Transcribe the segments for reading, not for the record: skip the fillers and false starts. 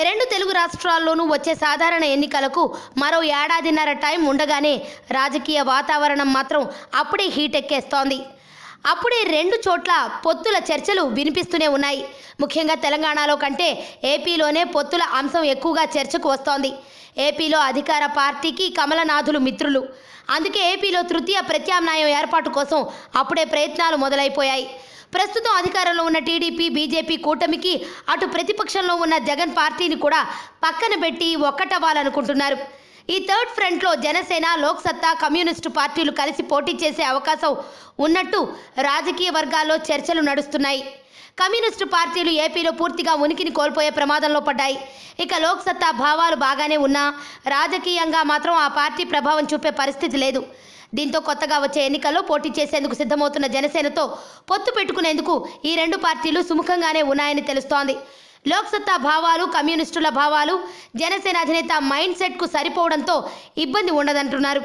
రెండు తెలుగు రాష్ట్రాల్లోనూ వచ్చే సాధారణ ఎన్నికలకు మరో ఏడాదిన్నర టైం ఉండగానే రాజకీయ వాతావరణం మాత్రం అప్పుడే హీట్ ఎక్కేస్తోంది. అప్పుడే రెండు చోట్ల పొత్తుల చర్చలు వినిపిస్తూనే ఉన్నాయి. ముఖ్యంగా తెలంగాణలో కంటే ఏపీలోనే పొత్తుల అంశం ఎక్కువగా చర్చకు వస్తోంది. ఏపీలో అధికార పార్టీకి కమలనాథులు మిత్రులు. అందుకే ఏపీలో తృతీయ ప్రత్యామ్నాయం ఏర్పాటు కోసం అప్పుడే ప్రయత్నాలు మొదలైపోయాయి. ప్రస్తుతం అధికారంలో ఉన్న టీడీపీ, బీజేపీ కూటమికి అటు ప్రతిపక్షంలో ఉన్న జగన్ పార్టీని కూడా పక్కన పెట్టి ఒక్కటవ్వాలనుకుంటున్నారు. ఈ థర్డ్ ఫ్రంట్లో జనసేన, లోక్సత్తా, కమ్యూనిస్టు పార్టీలు కలిసి పోటీ చేసే అవకాశం ఉన్నట్టు రాజకీయ వర్గాల్లో చర్చలు నడుస్తున్నాయి. కమ్యూనిస్టు పార్టీలు ఏపీలో పూర్తిగా ఉనికిని కోల్పోయే ప్రమాదంలో పడ్డాయి. ఇక లోక్సత్తా భావాలు బాగానే ఉన్నా రాజకీయంగా మాత్రం ఆ పార్టీ ప్రభావం చూపే పరిస్థితి లేదు. దీంతో కొత్తగా వచ్చే ఎన్నికల్లో పోటీ చేసేందుకు సిద్ధమవుతున్న జనసేనతో పొత్తు పెట్టుకునేందుకు ఈ రెండు పార్టీలు సుముఖంగానే ఉన్నాయని తెలుస్తోంది. లోక్సత్తా భావాలు, కమ్యూనిస్టుల భావాలు జనసేన అధినేత మైండ్ సెట్కు సరిపోవడంతో ఇబ్బంది ఉండదంటున్నారు.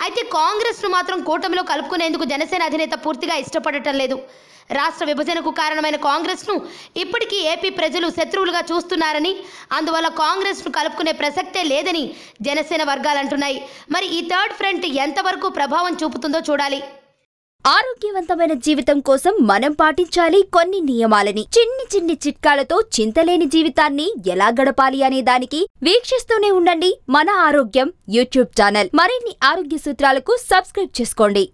అయితే కాంగ్రెస్ను మాత్రం కూటమిలో కలుపుకునేందుకు జనసేన అధినేత పూర్తిగా ఇష్టపడటం లేదు. రాష్ట్ర విభజనకు కారణమైన కాంగ్రెస్ను ఇప్పటికీ ఏపీ ప్రజలు శత్రువులుగా చూస్తున్నారని, అందువల్ల కాంగ్రెస్ను కలుపుకునే ప్రసక్తే లేదని జనసేన వర్గాలు అంటున్నాయి. మరి ఈ థర్డ్ ఫ్రంట్ ఎంతవరకు ప్రభావం చూపుతుందో చూడాలి. ఆరోగ్యవంతమైన జీవితం కోసం మనం పాటించాలి కొన్ని నియమాలని. చిన్ని చిన్ని చిట్కాలతో చింతలేని జీవితాన్ని ఎలా గడపాలి అనే దానికి వీక్షిస్తూనే ఉండండి మన ఆరోగ్యం యూట్యూబ్ ఛానల్. మరిన్ని ఆరోగ్య సూత్రాలకు సబ్స్క్రైబ్ చేసుకోండి.